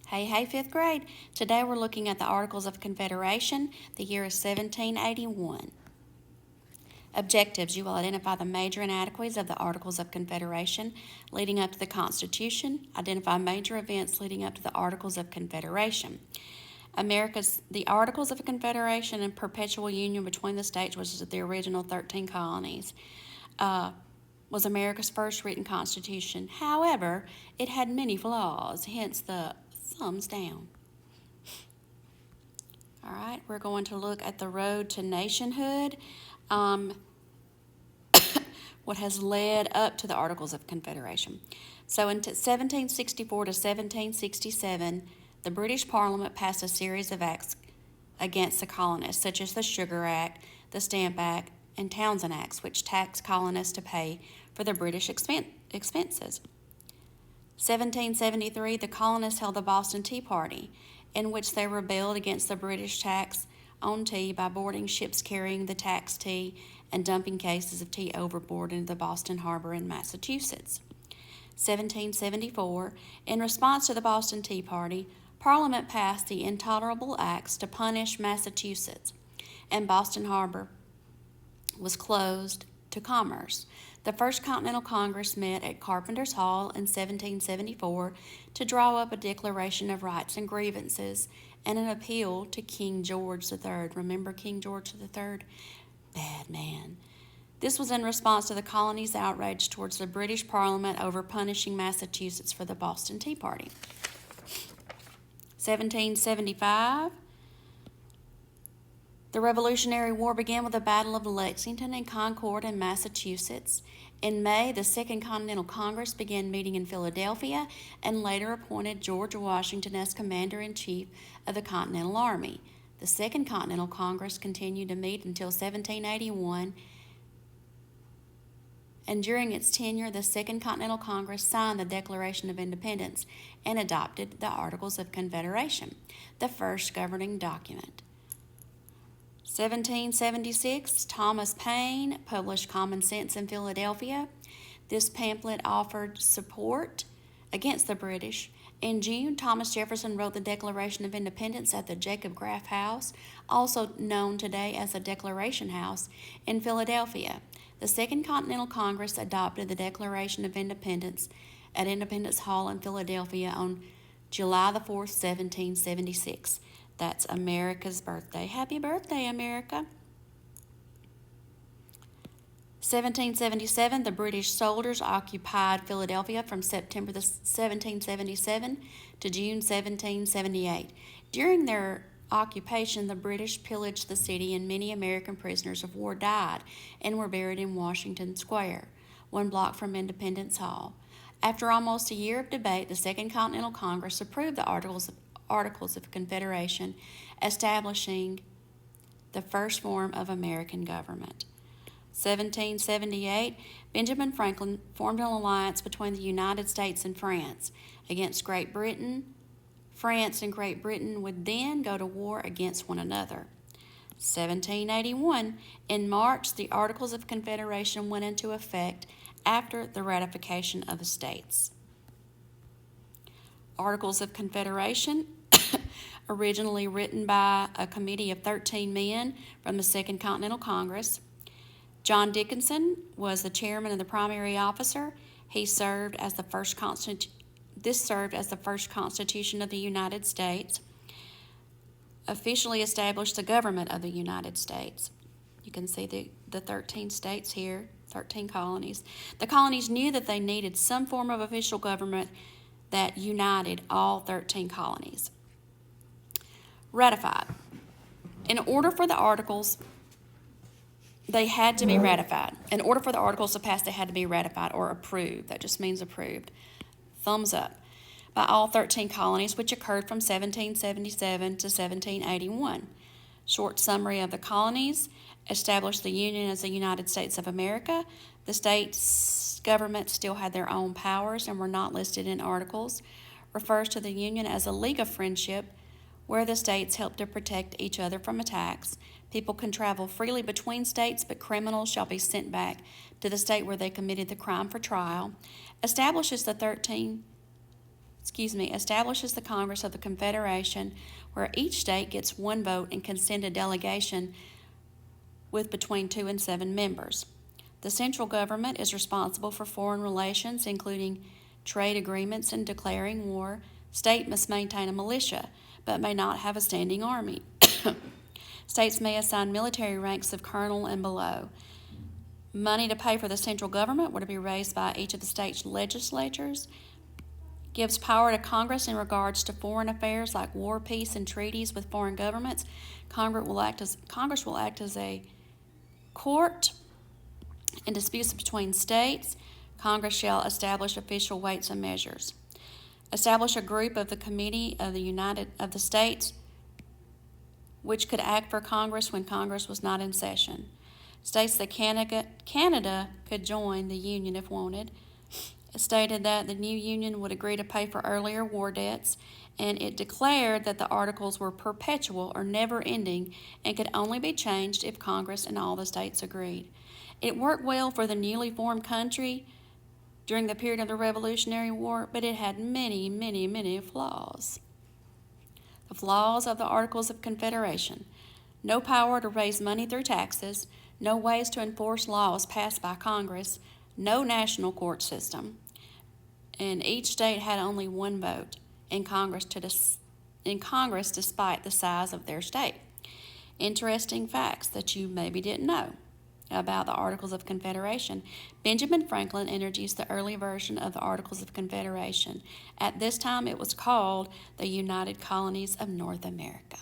Hey, fifth grade. Today we're looking at the Articles of Confederation. The year is 1781. Objectives. You will identify the major inadequacies of the Articles of Confederation leading up to the Constitution. Identify major events leading up to the Articles of Confederation. The Articles of Confederation and perpetual union between the states, which is the original 13 colonies, was America's first written constitution. However, it had many flaws, hence the thumbs down. All right, we're going to look at the road to nationhood, what has led up to the Articles of Confederation. So in 1764 to 1767, the British Parliament passed a series of acts against the colonists, such as the Sugar Act, the Stamp Act, and Townshend Acts, which taxed colonists to pay for the British expenses. 1773, the colonists held the Boston Tea Party, in which they rebelled against the British tax on tea by boarding ships carrying the taxed tea and dumping cases of tea overboard into the Boston Harbor in Massachusetts. 1774, in response to the Boston Tea Party, Parliament passed the Intolerable Acts to punish Massachusetts, and Boston Harbor was closed to commerce. The First Continental Congress met at Carpenter's Hall in 1774 to draw up a Declaration of Rights and Grievances and an appeal to King George III. Remember King George III? Bad man. This was in response to the colony's outrage towards the British Parliament over punishing Massachusetts for the Boston Tea Party. 1775, the Revolutionary War began with the Battle of Lexington and Concord in Massachusetts. In May, the Second Continental Congress began meeting in Philadelphia and later appointed George Washington as Commander-in-Chief of the Continental Army. The Second Continental Congress continued to meet until 1781, and during its tenure, the Second Continental Congress signed the Declaration of Independence and adopted the Articles of Confederation, the first governing document. 1776, Thomas Paine published Common Sense in Philadelphia. This pamphlet offered support against the British. In June, Thomas Jefferson wrote the Declaration of Independence at the Jacob Graff House, also known today as the Declaration House, in Philadelphia. The Second Continental Congress adopted the Declaration of Independence at Independence Hall in Philadelphia on July the 4th, 1776. That's America's birthday. Happy birthday, America. 1777, the British soldiers occupied Philadelphia from September 1777 to June 1778. During their occupation, the British pillaged the city and many American prisoners of war died and were buried in Washington Square, 1 block from Independence Hall. After almost a year of debate, the Second Continental Congress approved the Articles of Confederation, establishing the first form of American government. 1778, Benjamin Franklin formed an alliance between the United States and France against Great Britain. France and Great Britain would then go to war against one another. 1781, in March, the Articles of Confederation went into effect after the ratification of the states. Articles of Confederation, originally written by a committee of 13 men from the Second Continental Congress. John Dickinson was the chairman and the primary officer. He served as the first This served as the first Constitution of the United States, officially established the government of the United States. You can see the 13 states here, 13 colonies. The colonies knew that they needed some form of official government that united all 13 colonies. Ratified. In order for the Articles, they had to be ratified. In order for the Articles to pass, they had to be ratified or approved. That just means approved. Thumbs up. By all 13 colonies, which occurred from 1777 to 1781. Short summary of the colonies: established the Union as the United States of America. The states' governments still had their own powers and were not listed in articles. Refers to the Union as a league of friendship where the states help to protect each other from attacks. People can travel freely between states, but criminals shall be sent back to the state where they committed the crime for trial. Establishes the 13 establishes the Congress of the Confederation, where each state gets one vote and can send a delegation with between 2 and 7 members. The central government is responsible for foreign relations, including trade agreements and declaring war. State must maintain a militia, but may not have a standing army. States may assign military ranks of colonel and below. Money to pay for the central government were to be raised by each of the state's legislatures. Gives power to Congress in regards to foreign affairs like war, peace, and treaties with foreign governments. Congress will act as a court in disputes between states. Congress shall establish official weights and measures. Establish a group of the Committee of the States, which could act for Congress when Congress was not in session. States that Canada could join the Union if wanted. It stated that the new Union would agree to pay for earlier war debts, and it declared that the Articles were perpetual or never-ending and could only be changed if Congress and all the states agreed. It worked well for the newly formed country during the period of the Revolutionary War, but it had many, many, many flaws. The flaws of the Articles of Confederation: no power to raise money through taxes, no ways to enforce laws passed by Congress, no national court system, and each state had only one vote in Congress despite the size of their state. Interesting facts that you maybe didn't know about the Articles of Confederation. Benjamin Franklin introduced the early version of the Articles of Confederation. At this time, it was called the United Colonies of North America.